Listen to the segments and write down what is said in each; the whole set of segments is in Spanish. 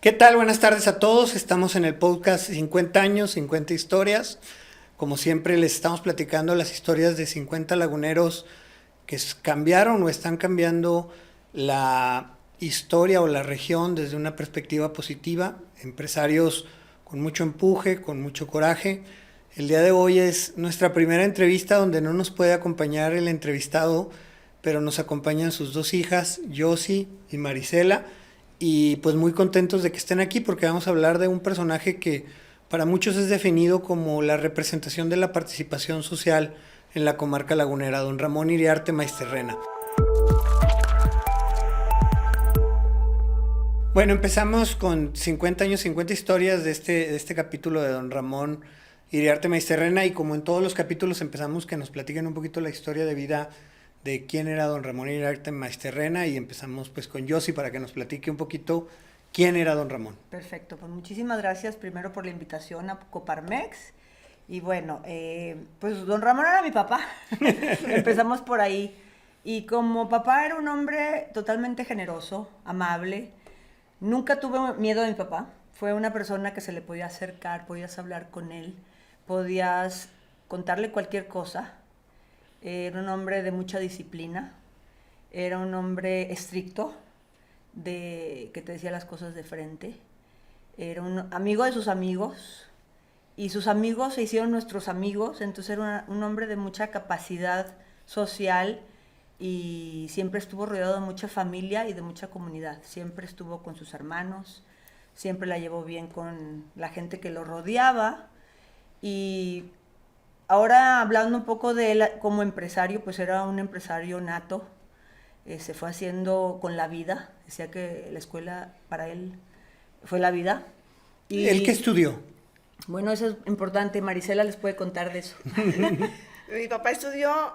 ¿Qué tal? Buenas tardes a todos. Estamos en el podcast 50 años, 50 historias. Como siempre les estamos platicando las historias de 50 laguneros que cambiaron o están cambiando la historia o la región desde una perspectiva positiva. Empresarios con mucho empuje, con mucho coraje. El día de hoy es nuestra primera entrevista donde no nos puede acompañar el entrevistado, pero nos acompañan sus dos hijas, Josie y Marisela. Y pues muy contentos de que estén aquí porque vamos a hablar de un personaje que para muchos es definido como la representación de la participación social en la comarca lagunera, don Ramón Iriarte Maysterrena. Bueno, empezamos con 50 años, 50 historias de este capítulo de don Ramón Iriarte Maysterrena, y como en todos los capítulos empezamos que nos platiquen un poquito la historia de vida de quién era don Ramón Iriarte Maysterrena, y empezamos pues con Josie para que nos platique un poquito quién era don Ramón. Perfecto, pues muchísimas gracias primero por la invitación a Coparmex. Y bueno, pues don Ramón era mi papá. Empezamos por ahí. Y como papá era un hombre totalmente generoso, amable, nunca tuve miedo de mi papá. Fue una persona que se le podía acercar, podías hablar con él, podías contarle cualquier cosa. Era un hombre de mucha disciplina, era un hombre estricto, que te decía las cosas de frente, era un amigo de sus amigos, y sus amigos se hicieron nuestros amigos, entonces era un hombre de mucha capacidad social, y siempre estuvo rodeado de mucha familia y de mucha comunidad, siempre estuvo con sus hermanos, siempre la llevó bien con la gente que lo rodeaba. Y ahora hablando un poco de él como empresario, pues era un empresario nato, se fue haciendo con la vida, decía que la escuela para él fue la vida. Y, ¿El qué estudió? Bueno, eso es importante, Marisela les puede contar de eso. Mi papá estudió,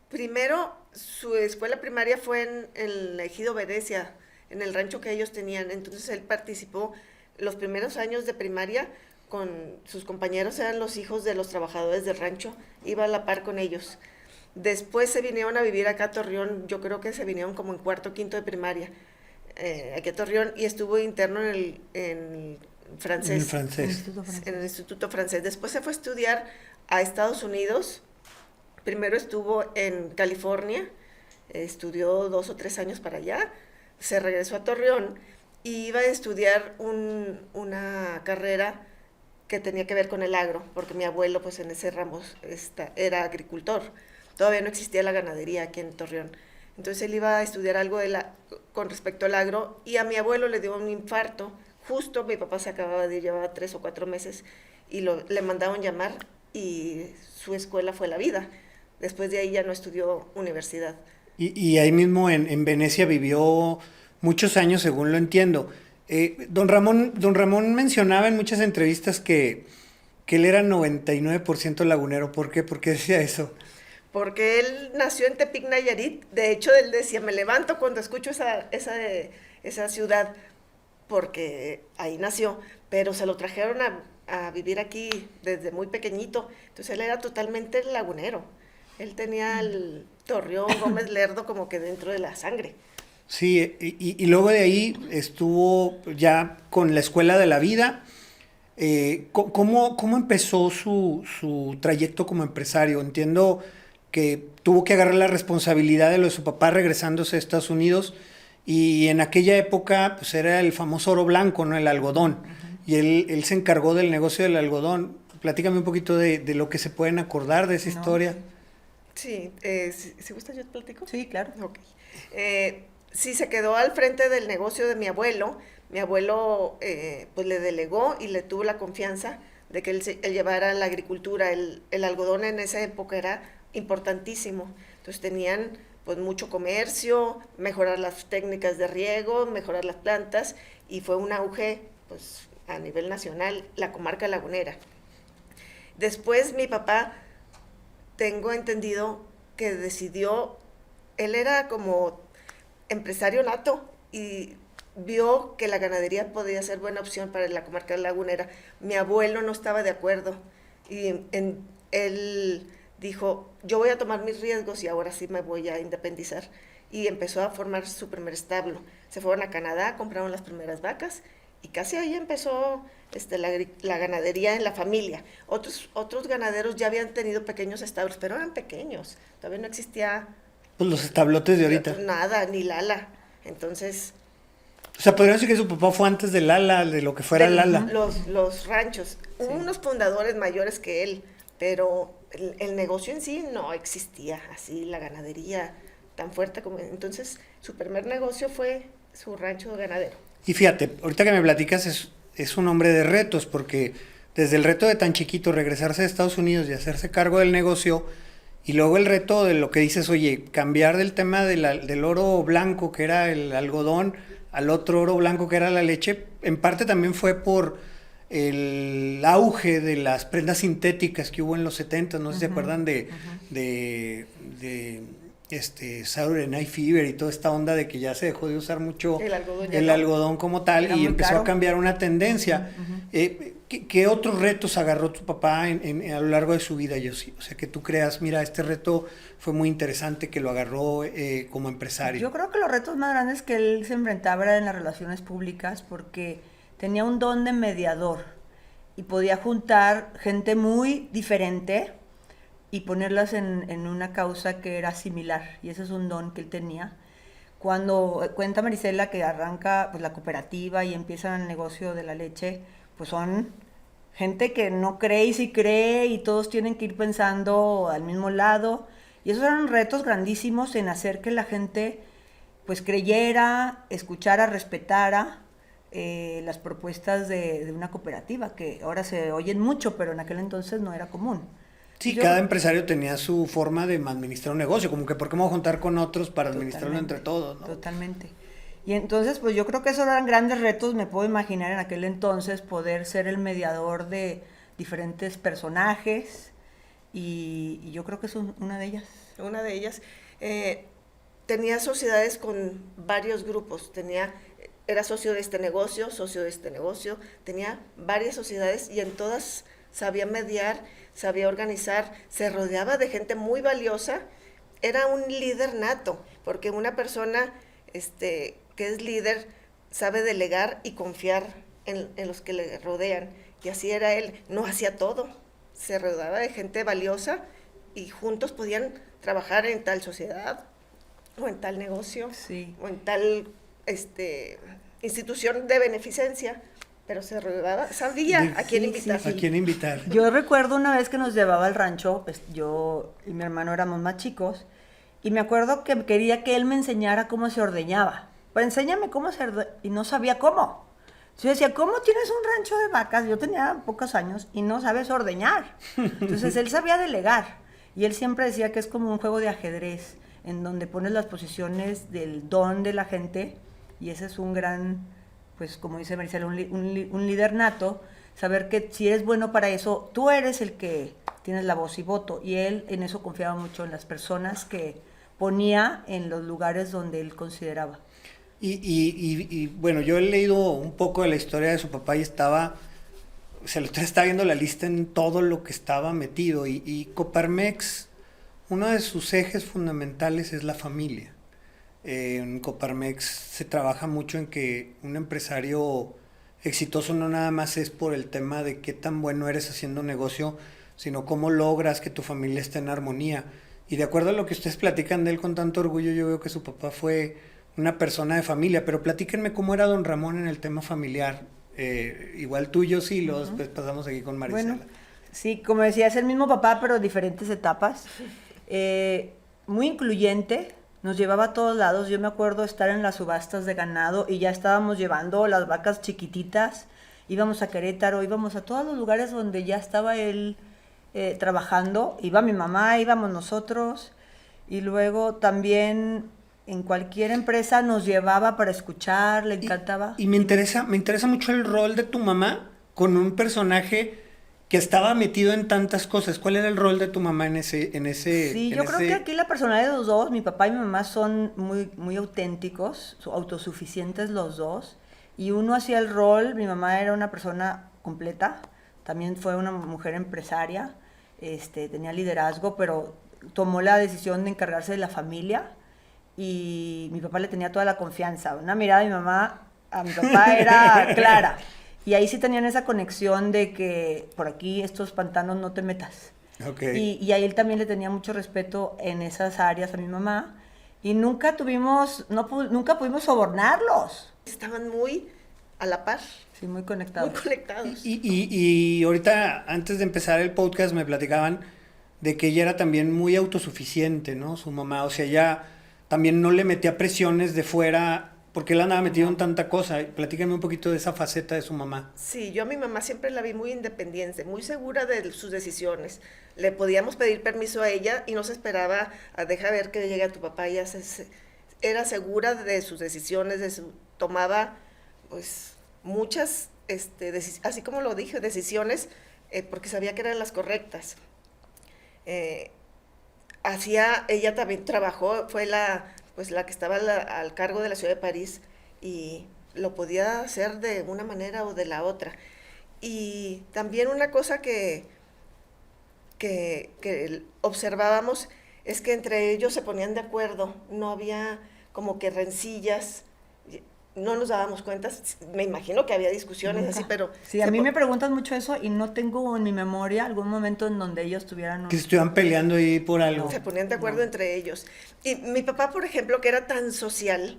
primero su escuela primaria fue en el ejido Venecia, en el rancho que ellos tenían, entonces él participó los primeros años de primaria con sus compañeros, eran los hijos de los trabajadores del rancho, iba a la par con ellos. Después se vinieron a vivir acá a Torreón, yo creo que se vinieron como en cuarto o quinto de primaria, aquí a Torreón, y estuvo interno en francés. En el Instituto Francés. Después se fue a estudiar a Estados Unidos, primero estuvo en California, estudió 2 o 3 años para allá, se regresó a Torreón y iba a estudiar una carrera que tenía que ver con el agro, porque mi abuelo pues en ese ramo era agricultor. Todavía no existía la ganadería aquí en Torreón. Entonces él iba a estudiar algo con respecto al agro, y a mi abuelo le dio un infarto. Justo mi papá se acababa de ir, llevaba 3 o 4 meses, y le mandaron llamar, y su escuela fue la vida. Después de ahí ya no estudió universidad. Y ahí mismo en Venecia vivió muchos años, según lo entiendo. Don Ramón mencionaba en muchas entrevistas que él era 99% lagunero. ¿Por qué? ¿Por qué decía eso? Porque él nació en Tepic, Nayarit. De hecho, él decía, me levanto cuando escucho esa ciudad, porque ahí nació, pero se lo trajeron a vivir aquí desde muy pequeñito. Entonces él era totalmente lagunero. Él tenía el Torreón, Gómez Lerdo como que dentro de la sangre. Sí, y luego de ahí estuvo ya con la Escuela de la Vida. ¿Cómo empezó su trayecto como empresario? Entiendo que tuvo que agarrar la responsabilidad de lo de su papá regresándose a Estados Unidos, y en aquella época pues era el famoso oro blanco, ¿no? El algodón. Uh-huh. Y él se encargó del negocio del algodón. Platícame un poquito de lo que se pueden acordar de esa historia. Sí, ¿si gusta yo te platico? Sí, claro. Okay. Sí, se quedó al frente del negocio de mi abuelo. Mi abuelo pues le delegó y le tuvo la confianza de que él llevara la agricultura. El algodón en esa época era importantísimo. Entonces tenían pues mucho comercio, mejorar las técnicas de riego, mejorar las plantas, y fue un auge pues a nivel nacional la comarca lagunera. Después mi papá, tengo entendido que decidió, él era como empresario nato y vio que la ganadería podía ser buena opción para la comarca lagunera. Mi abuelo no estaba de acuerdo, y él dijo, yo voy a tomar mis riesgos y ahora sí me voy a independizar, y empezó a formar su primer establo. se fueron a Canadá, compraron las primeras vacas y casi ahí empezó la ganadería en la familia. Otros ganaderos ya habían tenido pequeños establos, pero eran pequeños, todavía no existía Pues los establotes de ahorita. nada, ni Lala. Entonces, O sea, podríamos decir que su papá fue antes del Lala, de lo que fuera el Lala. los ranchos, hubo unos fundadores mayores que él, pero el negocio en sí no existía, así la ganadería tan fuerte como... Entonces, su primer negocio fue su rancho ganadero. Y fíjate, ahorita que me platicas es un hombre de retos, porque desde el reto de tan chiquito regresarse a Estados Unidos y hacerse cargo del negocio, y luego el reto de lo que dices, oye, cambiar del tema del oro blanco, que era el algodón, al otro oro blanco, que era la leche, en parte también fue por el auge de las prendas sintéticas que hubo en los 70, no sé si se acuerdan de Saturday Night Fever y toda esta onda de que ya se dejó de usar mucho el algodón como tal. Era y empezó a cambiar una tendencia. ¿Qué otros retos agarró tu papá a lo largo de su vida, Yossi? O sea, que tú creas, mira, este reto fue muy interesante, que lo agarró como empresario. Yo creo que los retos más grandes que él se enfrentaba eran en las relaciones públicas, porque tenía un don de mediador y podía juntar gente muy diferente y ponerlas en una causa que era similar, y ese es un don que él tenía. Cuando cuenta Marisela que arranca pues la cooperativa y empiezan el negocio de la leche, pues son gente que no cree y sí cree, y todos tienen que ir pensando al mismo lado, y esos eran retos grandísimos en hacer que la gente pues creyera, escuchara, respetara las propuestas de una cooperativa, que ahora se oyen mucho, pero en aquel entonces no era común. Sí, cada empresario tenía su forma de administrar un negocio, como que ¿por qué me voy a juntar con otros para administrarlo entre todos, ¿no? Totalmente. Y entonces, pues yo creo que esos eran grandes retos, me puedo imaginar en aquel entonces poder ser el mediador de diferentes personajes, y yo creo que es una de ellas. Una de ellas. Tenía sociedades con varios grupos, era socio de este negocio, tenía varias sociedades y en todas sabía mediar, sabía organizar, se rodeaba de gente muy valiosa, era un líder nato, porque una persona que es líder sabe delegar y confiar en los que le rodean, y así era él, no hacía todo, se rodeaba de gente valiosa y juntos podían trabajar en tal sociedad o en tal negocio, sí, o en tal institución de beneficencia, pero se rodeaba, sabía a quién invitar. ¿A quién invitar? Yo recuerdo una vez que nos llevaba al rancho, pues yo y mi hermano éramos más chicos, y me acuerdo que quería que él me enseñara cómo se ordeñaba. Pues enséñame cómo se ordeñaba, y no sabía cómo. Yo decía, ¿cómo tienes un rancho de vacas? Yo tenía pocos años y no sabes ordeñar. Entonces él sabía delegar, y él siempre decía que es como un juego de ajedrez, en donde pones las posiciones del don de la gente, y ese es un gran, pues como dice Maricela, un líder nato, saber que si eres bueno para eso, tú eres el que tienes la voz y voto, y él en eso confiaba mucho en las personas que ponía en los lugares donde él consideraba. Y bueno, yo he leído un poco de la historia de su papá y estaba viendo la lista en todo lo que estaba metido, y Coparmex, uno de sus ejes fundamentales es la familia. En Coparmex se trabaja mucho en que un empresario exitoso no nada más es por el tema de qué tan bueno eres haciendo negocio, sino cómo logras que tu familia esté en armonía. Y de acuerdo a lo que ustedes platican de él con tanto orgullo, yo veo que su papá fue una persona de familia, pero platíquenme cómo era don Ramón en el tema familiar. Igual tuyo, sí, después pasamos aquí con Marisela. Bueno, sí, como decía, es el mismo papá, pero diferentes etapas. Muy incluyente, nos llevaba a todos lados. Yo me acuerdo estar en las subastas de ganado y ya estábamos llevando las vacas chiquititas, íbamos a Querétaro, íbamos a todos los lugares donde ya estaba él trabajando, iba mi mamá, íbamos nosotros, y luego también en cualquier empresa nos llevaba para escuchar, le encantaba. Y me interesa mucho el rol de tu mamá con un personaje que estaba metido en tantas cosas. ¿Cuál era el rol de tu mamá en ese? Sí, yo creo que aquí la personalidad de los dos, mi papá y mi mamá, son muy auténticos, autosuficientes los dos, y uno hacía el rol. Mi mamá era una persona completa, también fue una mujer empresaria, tenía liderazgo, pero tomó la decisión de encargarse de la familia, y mi papá le tenía toda la confianza. Una mirada de mi mamá a mi papá era clara. Y ahí sí tenían esa conexión de que por aquí estos pantanos no te metas. Okay. Y a él también le tenía mucho respeto en esas áreas a mi mamá. Y nunca tuvimos, nunca pudimos sobornarlos. Estaban muy a la par, Sí, muy conectados. muy conectados. Y ahorita, antes de empezar el podcast, me platicaban de que ella era también muy autosuficiente, ¿no? Su mamá, o sea, ella también no le metía presiones de fuera, porque él andaba metido en tanta cosa. Platícame un poquito de esa faceta de su mamá. Sí, yo a mi mamá siempre la vi muy independiente, muy segura de sus decisiones. Le podíamos pedir permiso a ella y no se esperaba a dejar ver que llegue a tu papá. Ella era segura de sus decisiones, tomaba pues muchas, así como lo dije, decisiones porque sabía que eran las correctas. Ella también trabajó, fue la que estaba al cargo de la ciudad de París y lo podía hacer de una manera o de la otra. Y también una cosa que observábamos es que entre ellos se ponían de acuerdo, no había como que rencillas, no nos dábamos cuenta, me imagino que había discusiones Nunca. así, pero... Sí, a mí me preguntan mucho eso y no tengo en mi memoria algún momento en donde ellos tuvieran... Que se estuvieran peleando ahí por algo. Se ponían de acuerdo No. entre ellos. Y mi papá, por ejemplo, que era tan social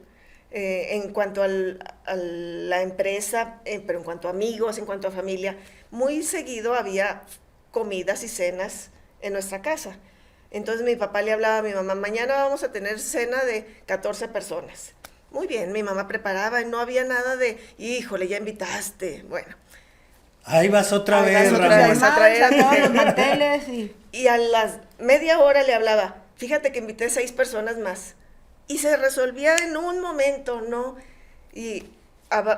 en cuanto a la empresa, pero en cuanto a amigos, en cuanto a familia, muy seguido había comidas y cenas en nuestra casa. Entonces mi papá le hablaba a mi mamá, mañana vamos a tener cena de 14 personas. Muy bien, mi mamá preparaba y no había nada de, híjole, ya invitaste. Bueno. Ahí vas otra Ahí vez, vas otra Ramón. vez a traer. Sacaban los manteles y... Y a las media hora le hablaba, fíjate que invité 6 personas más. Y se resolvía en un momento, ¿no? Y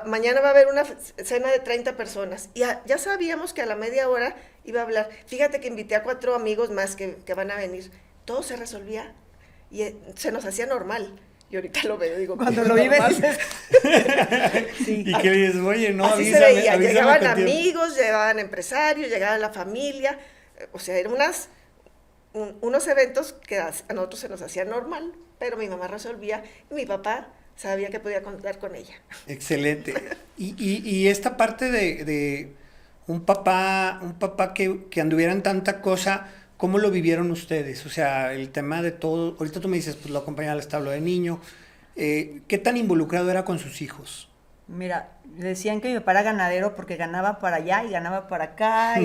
mañana va a haber una cena de 30 personas. Y ya sabíamos que a la media hora iba a hablar, fíjate que invité a 4 amigos más que van a venir. Todo se resolvía y se nos hacía normal. Y ahorita lo veo, digo, Cuando lo vives normal. dices... Sí. Y que le dices, oye, no, Así se avísame, veía, avísame llegaban con tiempo. amigos, llegaban empresarios, llegaba la familia, o sea, eran unos eventos que a nosotros se nos hacía normal, pero mi mamá resolvía y mi papá sabía que podía contar con ella. Excelente. Y esta parte de un papá que anduviera en tanta cosa, ¿cómo lo vivieron ustedes? O sea, el tema de todo, ahorita tú me dices, pues lo acompañaba al establo de niño, ¿qué tan involucrado era con sus hijos? Mira, decían que mi papá era ganadero porque ganaba para allá y ganaba para acá,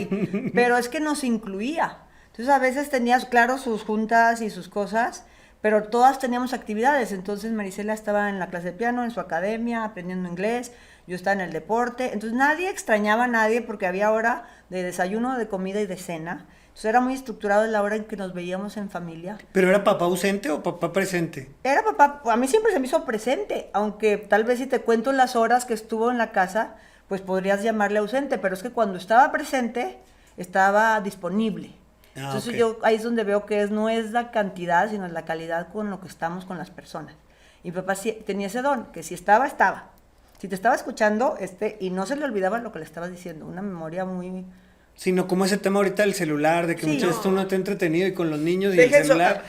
pero es que nos incluía. Entonces a veces tenía, claro, sus juntas y sus cosas, pero todas teníamos actividades. Entonces Marisela estaba en la clase de piano, en su academia, aprendiendo inglés, yo estaba en el deporte. Entonces nadie extrañaba a nadie porque había hora de desayuno, de comida y de cena. Entonces era muy estructurado la hora en que nos veíamos en familia. ¿Pero era papá ausente o papá presente? Era papá, a mí siempre se me hizo presente, aunque tal vez si te cuento las horas que estuvo en la casa, pues podrías llamarle ausente, pero es que cuando estaba presente, estaba disponible. Entonces ok. yo ahí es donde veo que no es la cantidad, sino es la calidad con lo que estamos con las personas. Y mi papá sí, tenía ese don, que si estaba, estaba. Si te estaba escuchando, y no se le olvidaba lo que le estabas diciendo, una memoria muy... Sino como ese tema ahorita del celular, de que Sí. muchas veces tú no te has entretenido y con los niños y Dejen el celular.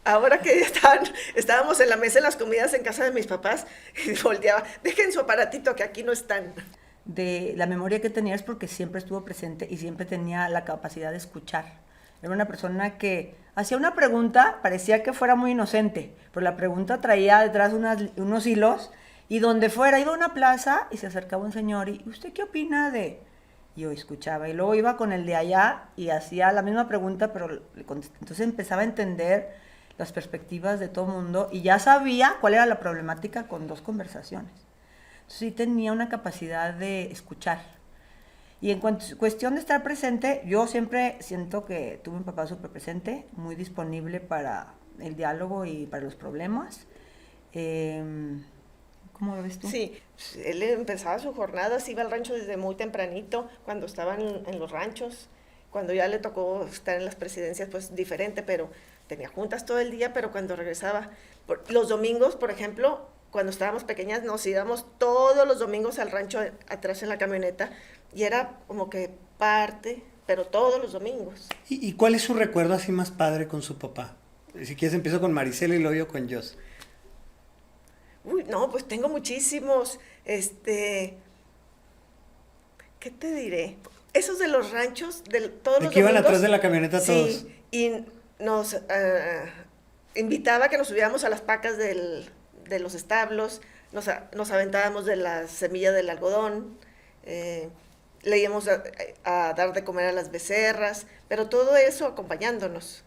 ahora que estábamos en la mesa en las comidas en casa de mis papás, y volteaba, dejen su aparatito que aquí no están. De la memoria que tenía es porque siempre estuvo presente y siempre tenía la capacidad de escuchar. Era una persona que hacía una pregunta, parecía que fuera muy inocente, pero la pregunta traía detrás unos hilos y donde fuera, iba a una plaza y se acercaba un señor y ¿usted qué opina de...? Y yo escuchaba y luego iba con el de allá y hacía la misma pregunta, pero le contestaba. Entonces empezaba a entender las perspectivas de todo el mundo y ya sabía cuál era la problemática con 2 conversaciones. Sí tenía una capacidad de escuchar. Y en cuestión de estar presente, yo siempre siento que tuve un papá súper presente, muy disponible para el diálogo y para los problemas. ¿Cómo lo ves tú? Sí, él empezaba su jornada, se iba al rancho desde muy tempranito, cuando estaban en los ranchos, cuando ya le tocó estar en las presidencias, pues diferente, pero tenía juntas todo el día, pero cuando regresaba, los domingos, por ejemplo, cuando estábamos pequeñas, nos íbamos todos los domingos al rancho atrás en la camioneta, y era como que parte, pero todos los domingos. ¿Y cuál es su recuerdo así más padre con su papá? Si quieres empiezo con Marisela y luego yo con Jos. Uy, no, pues tengo muchísimos, ¿qué te diré? Esos de los ranchos, de todos De los que iban domingos, atrás de la camioneta todos. sí, y nos invitaba a que nos subiéramos a las pacas de los establos, nos aventábamos de la semilla del algodón, le íbamos a dar de comer a las becerras, pero todo eso acompañándonos.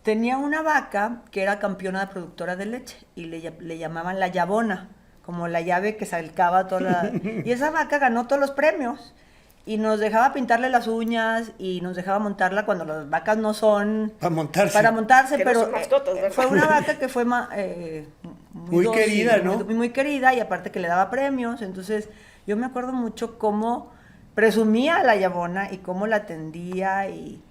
Tenía una vaca que era campeona de productora de leche y le llamaban la llavona, como la llave que salcaba toda la... Y esa vaca ganó todos los premios y nos dejaba pintarle las uñas y nos dejaba montarla cuando las vacas no son... Para montarse. Que no pero son mascotas, ¿verdad? fue una vaca que fue Muy dócil, querida, ¿no? Muy querida y aparte que le daba premios. Entonces yo me acuerdo mucho cómo presumía a la llavona y cómo la atendía y...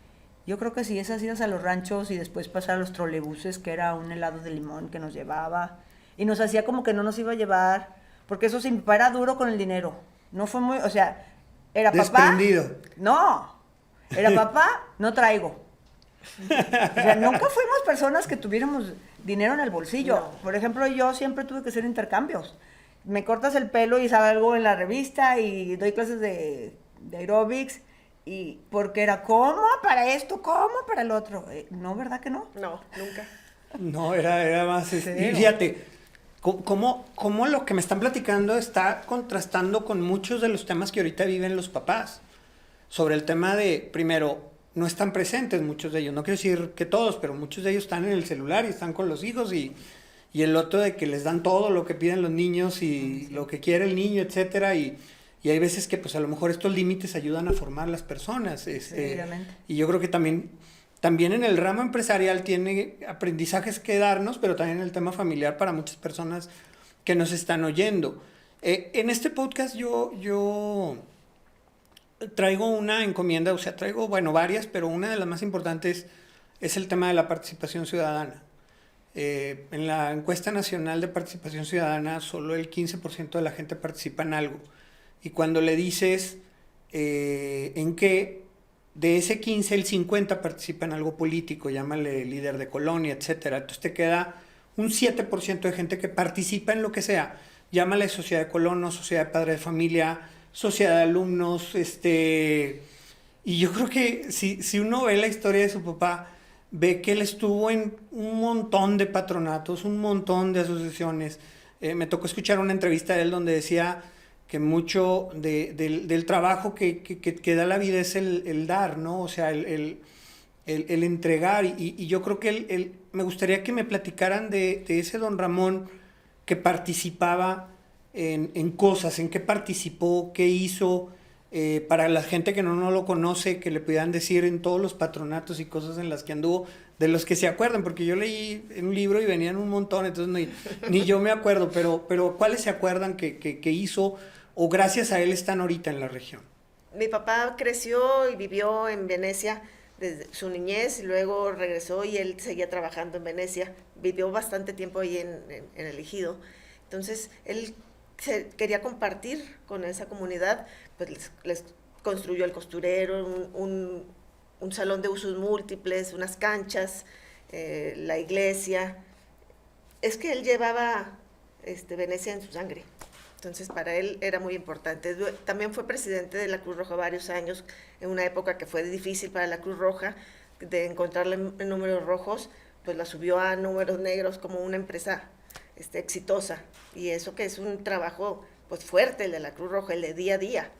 Yo creo que sí, esas idas a los ranchos y después pasar a los trolebuses, que era un helado de limón que nos llevaba. Y nos hacía como que no nos iba a llevar, porque eso sí, mi papá era duro con el dinero. No fue muy, o sea, era papá. Desprendido. No, era papá, no traigo. O sea, nunca fuimos personas que tuviéramos dinero en el bolsillo. No. Por ejemplo, yo siempre tuve que hacer intercambios. Me cortas el pelo y salgo en la revista y doy clases de aeróbics. Y porque era, ¿cómo para esto? ¿Cómo para el otro? No, ¿verdad que no? No, nunca. No, era más... Y Cero. fíjate, cómo lo que me están platicando está contrastando con muchos de los temas que ahorita viven los papás. Sobre el tema de, primero, no están presentes muchos de ellos. No quiero decir que todos, pero muchos de ellos están en el celular y están con los hijos. Y el otro de que les dan todo lo que piden los niños y lo que quiere el niño, etcétera. Y hay veces que pues a lo mejor estos límites ayudan a formar las personas. Seguramente. Y yo creo que también en el ramo empresarial tiene aprendizajes que darnos, pero también en el tema familiar para muchas personas que nos están oyendo. En este podcast yo traigo una encomienda, o sea, traigo, bueno, varias, pero una de las más importantes es el tema de la participación ciudadana. En la encuesta nacional de participación ciudadana, solo el 15% de la gente participa en algo. Y cuando le dices en qué, de ese 15, el 50 participa en algo político, llámale líder de colonia, etcétera. Entonces te queda un 7% de gente que participa en lo que sea. Llámale sociedad de colonos, sociedad de padres de familia, sociedad de alumnos, Y yo creo que si uno ve la historia de su papá, ve que él estuvo en un montón de patronatos, un montón de asociaciones. Me tocó escuchar una entrevista de él donde decía que mucho del trabajo que da la vida es el dar, ¿no? O sea, el entregar. Y yo creo que me gustaría que me platicaran de ese don Ramón que participaba en cosas, en qué participó, qué hizo, para la gente que no lo conoce, que le pudieran decir en todos los patronatos y cosas en las que anduvo, de los que se acuerdan, porque yo leí en un libro y venían un montón, entonces ni yo me acuerdo, pero ¿cuáles se acuerdan que hizo o gracias a él están ahorita en la región? Mi papá creció y vivió en Venecia desde su niñez y luego regresó y él seguía trabajando en Venecia. Vivió bastante tiempo ahí en el Ejido. Entonces, él quería compartir con esa comunidad, pues les construyó el costurero, un salón de usos múltiples, unas canchas, la iglesia. Es que él llevaba Venecia en su sangre. Entonces, para él era muy importante. También fue presidente de la Cruz Roja varios años, en una época que fue difícil para la Cruz Roja, de encontrarle en números rojos, pues la subió a números negros como una empresa exitosa. Y eso que es un trabajo pues fuerte, el de la Cruz Roja, el de día a día.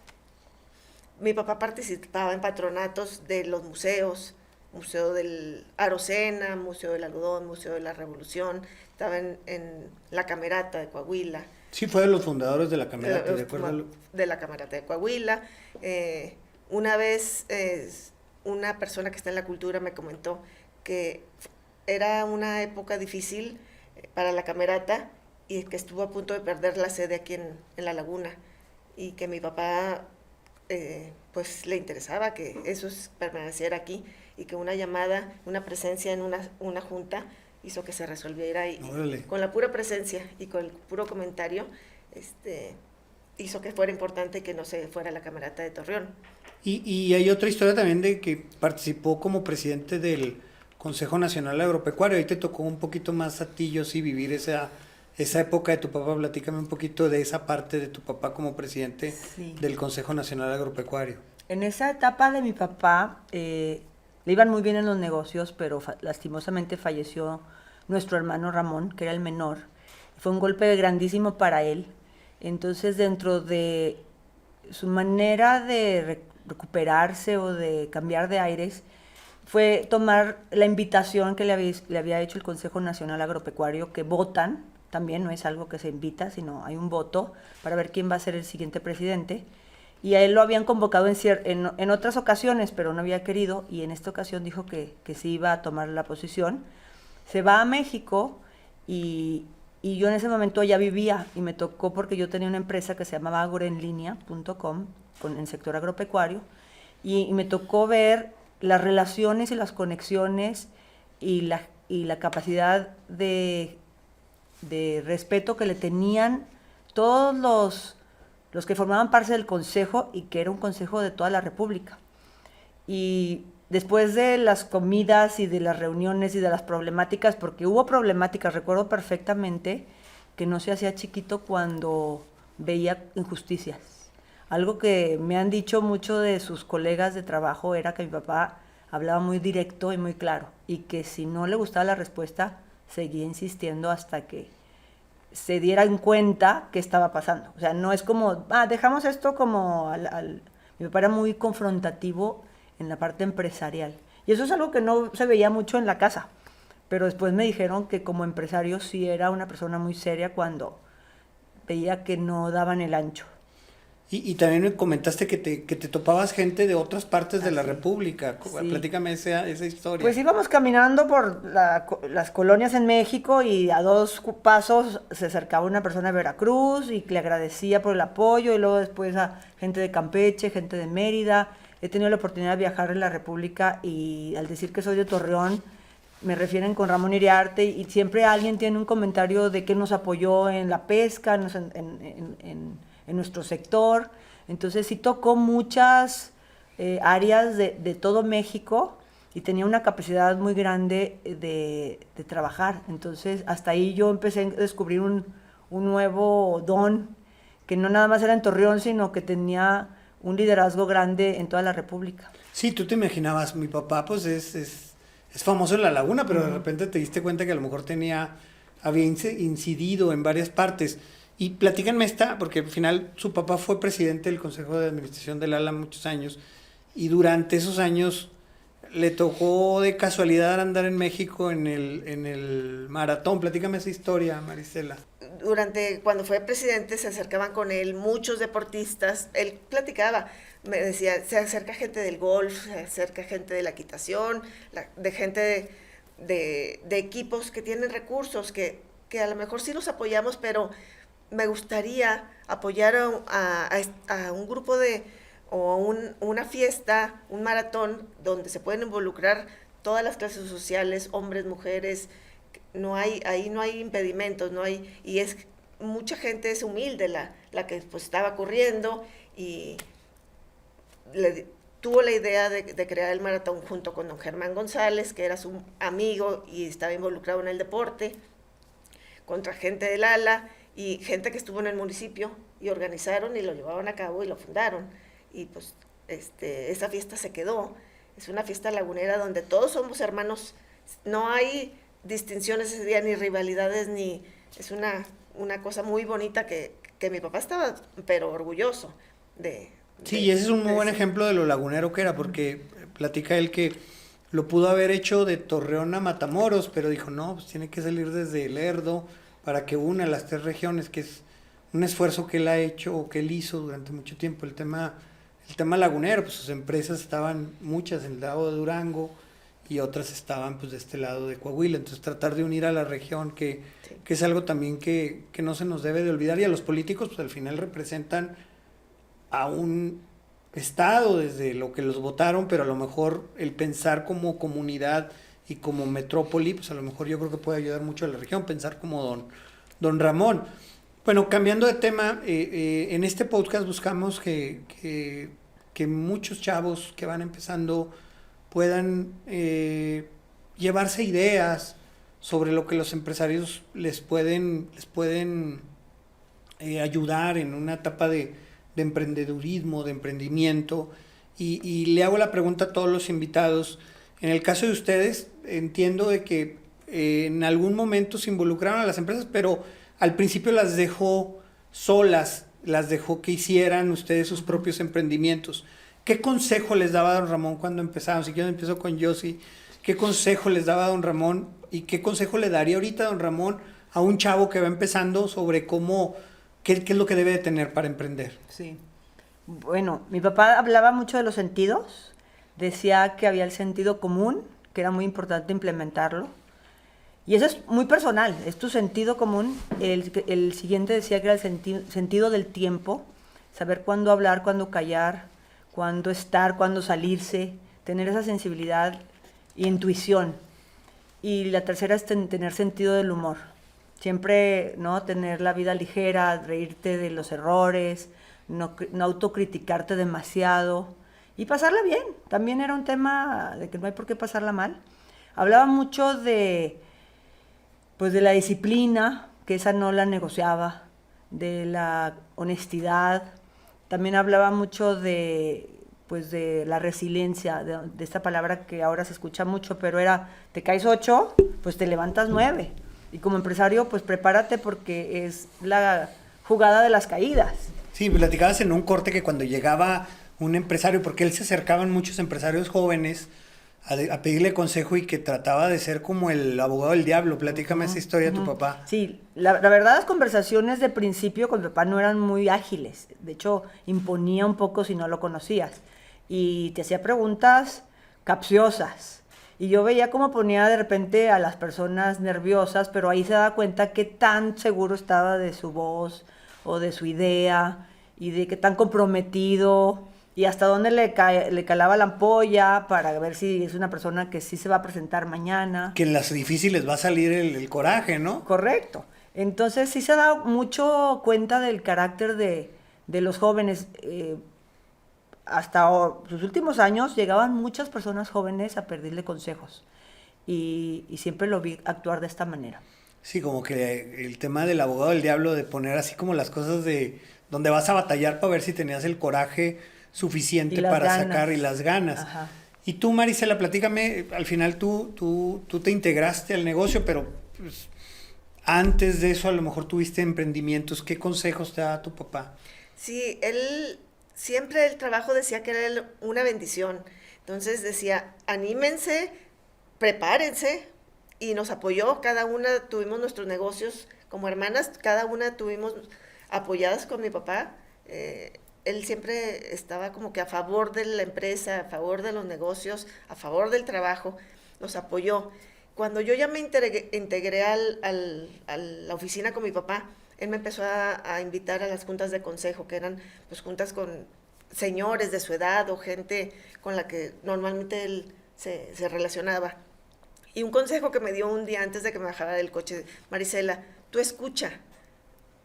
Mi papá participaba en patronatos de los museos, Museo del Arocena, Museo del Algodón, Museo de la Revolución, estaba en la Camerata de Coahuila. Sí, fue de los fundadores de la Camerata, de acuerdo. De la Camerata de Coahuila. Una vez una persona que está en la cultura me comentó que era una época difícil para la Camerata y que estuvo a punto de perder la sede aquí en la Laguna y que mi papá pues le interesaba que eso permaneciera aquí y que una llamada, una presencia en una junta hizo que se resolviera ahí. Órale. Con la pura presencia y con el puro comentario hizo que fuera importante que no se fuera a la Camerata de Torreón. Y hay otra historia también de que participó como presidente del Consejo Nacional Agropecuario. Ahí te tocó un poquito más a ti, yo sí, vivir esa esa época de tu papá, platícame un poquito de esa parte de tu papá como presidente Sí. del Consejo Nacional Agropecuario. En esa etapa de mi papá, le iban muy bien en los negocios, pero lastimosamente falleció nuestro hermano Ramón, que era el menor. Fue un golpe grandísimo para él. Entonces, dentro de su manera de recuperarse o de cambiar de aires, fue tomar la invitación que le había hecho el Consejo Nacional Agropecuario, que votan, también no es algo que se invita, sino hay un voto para ver quién va a ser el siguiente presidente. Y a él lo habían convocado en otras ocasiones, pero no había querido, y en esta ocasión dijo que sí iba a tomar la posición. Se va a México y yo en ese momento ya vivía y me tocó porque yo tenía una empresa que se llamaba agroenlinea.com en el sector agropecuario y me tocó ver las relaciones y las conexiones y la capacidad de respeto que le tenían todos los que formaban parte del consejo y que era un consejo de toda la República. Y después de las comidas y de las reuniones y de las problemáticas, porque hubo problemáticas, recuerdo perfectamente que no se hacía chiquito cuando veía injusticias. Algo que me han dicho mucho de sus colegas de trabajo era que mi papá hablaba muy directo y muy claro, y que si no le gustaba la respuesta, seguía insistiendo hasta que se dieran cuenta qué estaba pasando. O sea, no es como, dejamos esto como mi papá era muy confrontativo en la parte empresarial. Y eso es algo que no se veía mucho en la casa. Pero después me dijeron que como empresario sí era una persona muy seria cuando veía que no daban el ancho. Y también me comentaste que te topabas gente de otras partes de la República. Sí. Platícame esa historia. Pues íbamos caminando por las colonias en México y a 2 pasos se acercaba una persona de Veracruz y le agradecía por el apoyo, y luego después a gente de Campeche, gente de Mérida. He tenido la oportunidad de viajar en la República y al decir que soy de Torreón, me refieren con Ramón Iriarte y siempre alguien tiene un comentario de que nos apoyó en la pesca, en nuestro sector. Entonces sí tocó muchas áreas de todo México y tenía una capacidad muy grande de trabajar. Entonces hasta ahí yo empecé a descubrir un nuevo don, que no nada más era en Torreón, sino que tenía un liderazgo grande en toda la República. Sí, tú te imaginabas, mi papá pues es famoso en La Laguna, pero de repente te diste cuenta que a lo mejor había incidido en varias partes. Y platícanme porque al final su papá fue presidente del Consejo de Administración del ALA muchos años, y durante esos años le tocó de casualidad andar en México en el maratón. Platícame esa historia, Marisela. Cuando fue presidente se acercaban con él muchos deportistas, él platicaba, me decía, se acerca gente del golf, se acerca gente de la equitación, de gente de equipos que tienen recursos, que a lo mejor sí los apoyamos, pero me gustaría apoyar a un grupo una fiesta, un maratón, donde se pueden involucrar todas las clases sociales, hombres, mujeres. Ahí no hay impedimentos, y mucha gente es humilde la que pues estaba corriendo, y tuvo la idea de crear el maratón junto con don Germán González, que era su amigo y estaba involucrado en el deporte, contra gente del ALA y gente que estuvo en el municipio, y organizaron y lo llevaron a cabo y lo fundaron, y pues esa fiesta se quedó. Es una fiesta lagunera donde todos somos hermanos, no hay distinciones ese día, ni rivalidades, es una cosa muy bonita que mi papá estaba pero orgulloso de. Sí, y ese es un muy buen ejemplo de lo lagunero que era, porque platica él que lo pudo haber hecho de Torreón a Matamoros, pero dijo, no, pues tiene que salir desde Lerdo para que una las 3 regiones, que es un esfuerzo que él ha hecho o que él hizo durante mucho tiempo. El tema lagunero, pues sus empresas estaban muchas en el lado de Durango y otras estaban pues de este lado de Coahuila. Entonces tratar de unir a la región, que es algo también que no se nos debe de olvidar, y a los políticos pues al final representan a un estado desde lo que los votaron, pero a lo mejor el pensar como comunidad y como metrópoli, pues a lo mejor yo creo que puede ayudar mucho a la región, pensar como don Ramón. Bueno, cambiando de tema, en este podcast buscamos que muchos chavos que van empezando puedan llevarse ideas, sobre lo que los empresarios les pueden ayudar en una etapa de emprendedurismo, de emprendimiento. Y le hago la pregunta a todos los invitados. En el caso de ustedes, entiendo de que en algún momento se involucraron a las empresas, pero al principio las dejó solas, las dejó que hicieran ustedes sus propios emprendimientos. ¿Qué consejo les daba don Ramón cuando empezaron? Si quiero empiezo con Josie. ¿Qué consejo les daba don Ramón y qué consejo le daría ahorita don Ramón a un chavo que va empezando sobre qué es lo que debe de tener para emprender? Sí. Bueno, mi papá hablaba mucho de los sentidos, decía que había el sentido común, que era muy importante implementarlo, y eso es muy personal, es tu sentido común. El siguiente decía que era el sentido del tiempo, saber cuándo hablar, cuándo callar, cuándo estar, cuándo salirse, tener esa sensibilidad e intuición. Y la tercera es tener sentido del humor, siempre, ¿no?, tener la vida ligera, reírte de los errores, no autocriticarte demasiado y pasarla bien. También era un tema de que no hay por qué pasarla mal. Hablaba mucho de la disciplina, que esa no la negociaba, de la honestidad. También hablaba mucho de la resiliencia, de esta palabra que ahora se escucha mucho, pero era, te caes 8, pues te levantas 9. Y como empresario, pues prepárate porque es la jugada de las caídas. Sí, platicabas en un corte que cuando llegaba un empresario, porque él se acercaban muchos empresarios jóvenes a pedirle consejo y que trataba de ser como el abogado del diablo. Platícame esa historia de tu papá. Sí, la verdad las conversaciones de principio con mi papá no eran muy ágiles. De hecho, imponía un poco si no lo conocías. Y te hacía preguntas capciosas. Y yo veía cómo ponía de repente a las personas nerviosas, pero ahí se daba cuenta qué tan seguro estaba de su voz o de su idea, y de qué tan comprometido, y hasta dónde le calaba la ampolla para ver si es una persona que sí se va a presentar mañana. Que en las difíciles va a salir el coraje, ¿no? Correcto. Entonces sí se da mucho cuenta del carácter de los jóvenes. Hasta sus últimos años llegaban muchas personas jóvenes a pedirle consejos, y siempre lo vi actuar de esta manera. Sí, como que el tema del abogado del diablo, de poner así como las cosas de donde vas a batallar para ver si tenías el coraje suficiente para sacar y las ganas. Ajá. Y tú, Marisela, platícame, al final tú te integraste al negocio, pero pues, antes de eso a lo mejor tuviste emprendimientos. ¿Qué consejos te daba tu papá? Sí, siempre el trabajo decía que era una bendición. Entonces decía, anímense, prepárense, y nos apoyó. Cada una tuvimos nuestros negocios como hermanas, cada una tuvimos apoyadas con mi papá. Él siempre estaba como que a favor de la empresa, a favor de los negocios, a favor del trabajo, nos apoyó. Cuando yo ya me integré a la oficina con mi papá, él me empezó a invitar a las juntas de consejo, que eran pues juntas con señores de su edad o gente con la que normalmente él se relacionaba. Y un consejo que me dio un día antes de que me bajara del coche: Marisela, tú escucha,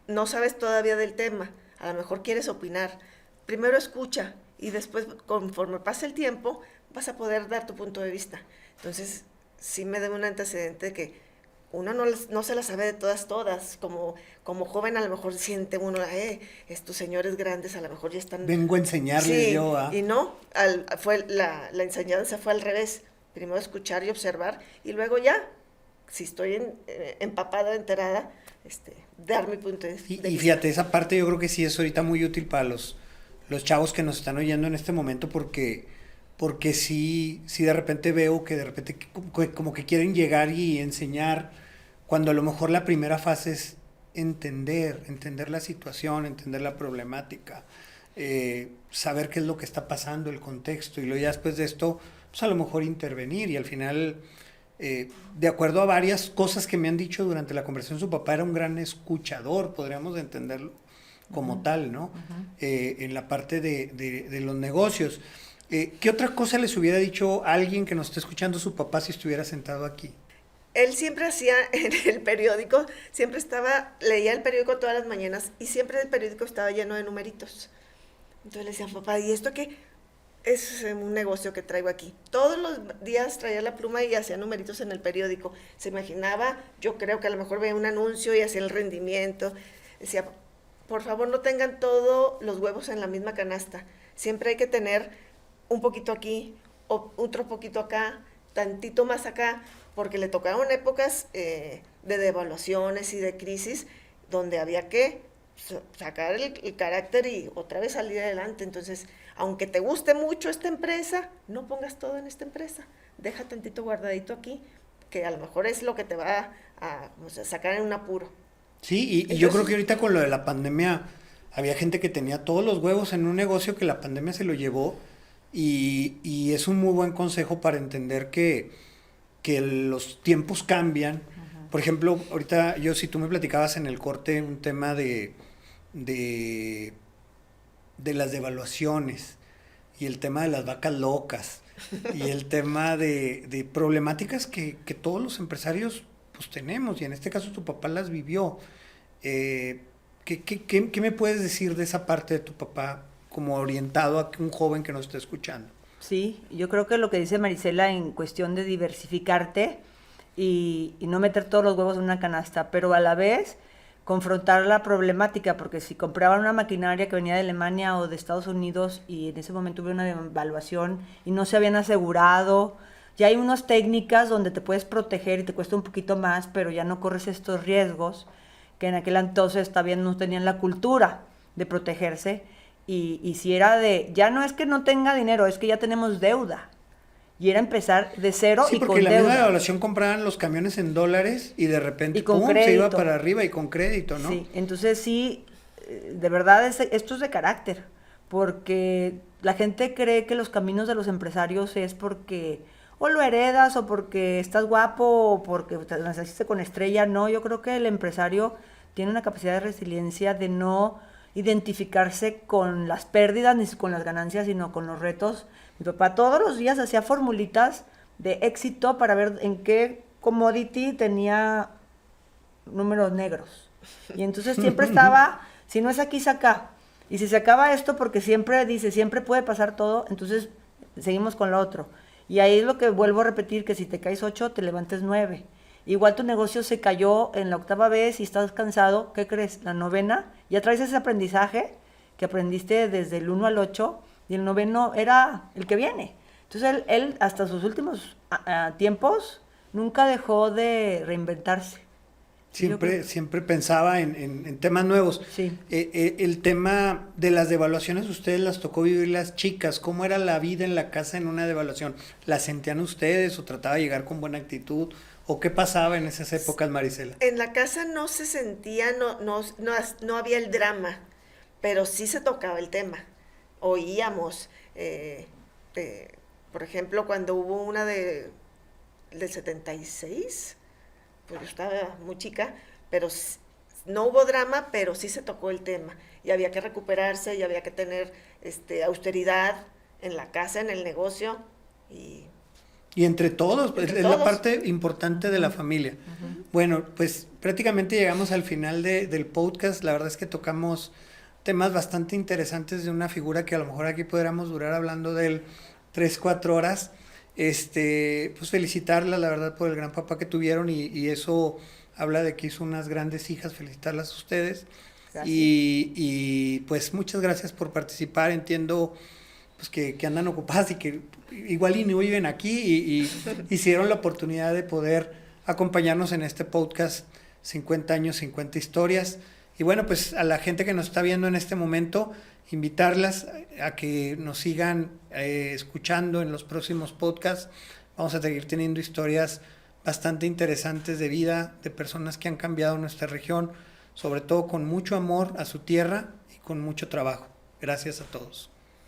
no sabes todavía del tema, a lo mejor quieres opinar, primero escucha y después, conforme pase el tiempo, vas a poder dar tu punto de vista. Entonces, sí me dio un antecedente de que uno no se la sabe de todas, como joven a lo mejor siente uno, estos señores grandes a lo mejor ya están... Vengo a enseñarles sí, yo. Y no, la enseñanza fue al revés. Primero escuchar y observar, y luego ya, si estoy empapada, enterada, dar mi punto de vista. Y fíjate, esa parte yo creo que sí es ahorita muy útil para los chavos que nos están oyendo en este momento, porque sí de repente veo que de repente como que quieren llegar y enseñar, cuando a lo mejor la primera fase es entender la situación, entender la problemática, saber qué es lo que está pasando, el contexto, y luego ya después de esto, pues a lo mejor intervenir. Y al final, de acuerdo a varias cosas que me han dicho durante la conversación, su papá era un gran escuchador, podríamos entenderlo como tal, ¿no? En la parte de los negocios. ¿Qué otra cosa les hubiera dicho a alguien que nos está escuchando su papá si estuviera sentado aquí? Él siempre hacía en el periódico, leía el periódico todas las mañanas, y siempre el periódico estaba lleno de numeritos. Entonces le decía, papá, ¿y esto qué? es un negocio que traigo aquí. Todos los días traía la pluma y hacía numeritos en el periódico. Se imaginaba, yo creo que a lo mejor veía un anuncio y hacía el rendimiento. Decía, por favor no tengan todos los huevos en la misma canasta. Siempre hay que tener un poquito aquí, otro poquito acá, tantito más acá, porque le tocaron épocas de devaluaciones y de crisis donde había que sacar el carácter y otra vez salir adelante. Entonces, aunque te guste mucho esta empresa, no pongas todo en esta empresa. Deja tantito guardadito aquí, que a lo mejor es lo que te va a sacar en un apuro. Sí, y yo creo que ahorita con lo de la pandemia, había gente que tenía todos los huevos en un negocio que la pandemia se lo llevó, y es un muy buen consejo para entender que los tiempos cambian. Por ejemplo, ahorita si tú me platicabas en el corte un tema de las devaluaciones y el tema de las vacas locas y el tema de problemáticas que todos los empresarios pues tenemos, y en este caso tu papá las vivió. ¿Qué me puedes decir de esa parte de tu papá como orientado a un joven que nos está escuchando? Sí, yo creo que lo que dice Marisela en cuestión de diversificarte y no meter todos los huevos en una canasta, pero a la vez confrontar la problemática, porque si compraban una maquinaria que venía de Alemania o de Estados Unidos y en ese momento hubo una devaluación y no se habían asegurado, ya hay unas técnicas donde te puedes proteger y te cuesta un poquito más, pero ya no corres estos riesgos que en aquel entonces también no tenían la cultura de protegerse. Y si era ya no es que no tenga dinero, es que ya tenemos deuda. Y era empezar de cero y con deuda. Sí, porque la misma devaluación compraban los camiones en dólares y de repente se iba para arriba y con crédito, ¿no? Sí, entonces sí, de verdad esto es de carácter, porque la gente cree que los caminos de los empresarios es porque o lo heredas o porque estás guapo o porque naciste con estrella. No, yo creo que el empresario tiene una capacidad de resiliencia de no identificarse con las pérdidas ni con las ganancias, sino con los retos. Mi papá todos los días hacía formulitas de éxito para ver en qué commodity tenía números negros. Y entonces siempre estaba, si no es aquí, es acá. Y si se acaba esto, porque siempre dice, siempre puede pasar todo, entonces seguimos con lo otro. Y ahí es lo que vuelvo a repetir, que si te caes 8, te levantes 9. Igual tu negocio se cayó en la 8ª vez y estás cansado, ¿qué crees? La 9ª, ya traes ese aprendizaje que aprendiste desde el 1 al 8 y el 9º era el que viene. Entonces él hasta sus últimos tiempos nunca dejó de reinventarse. Siempre pensaba en temas nuevos. Sí. El tema de las devaluaciones, ustedes las tocó vivir las chicas. ¿Cómo era la vida en la casa en una devaluación? ¿La sentían ustedes o trataba de llegar con buena actitud? ¿O qué pasaba en esas épocas, Marisela? En la casa no se sentía, no había el drama, pero sí se tocaba el tema. Oíamos, por ejemplo, cuando hubo una del 76, pues yo estaba muy chica, pero no hubo drama, pero sí se tocó el tema. Y había que recuperarse, y había que tener austeridad en la casa, en el negocio, y entre todos, pues es la parte importante de la familia. Uh-huh. Bueno, pues prácticamente llegamos al final del podcast. La verdad es que tocamos temas bastante interesantes de una figura que a lo mejor aquí podríamos durar hablando de él 3-4 horas. Pues felicitarla, la verdad, por el gran papá que tuvieron, y eso habla de que hizo unas grandes hijas. Felicitarlas a ustedes. Y pues muchas gracias por participar. Entiendo pues que andan ocupadas y que igual y no viven aquí y hicieron la oportunidad de poder acompañarnos en este podcast 50 años, 50 historias. Y bueno, pues a la gente que nos está viendo en este momento, invitarlas a que nos sigan escuchando en los próximos podcasts. Vamos a seguir teniendo historias bastante interesantes de vida, de personas que han cambiado nuestra región, sobre todo con mucho amor a su tierra y con mucho trabajo. Gracias a todos.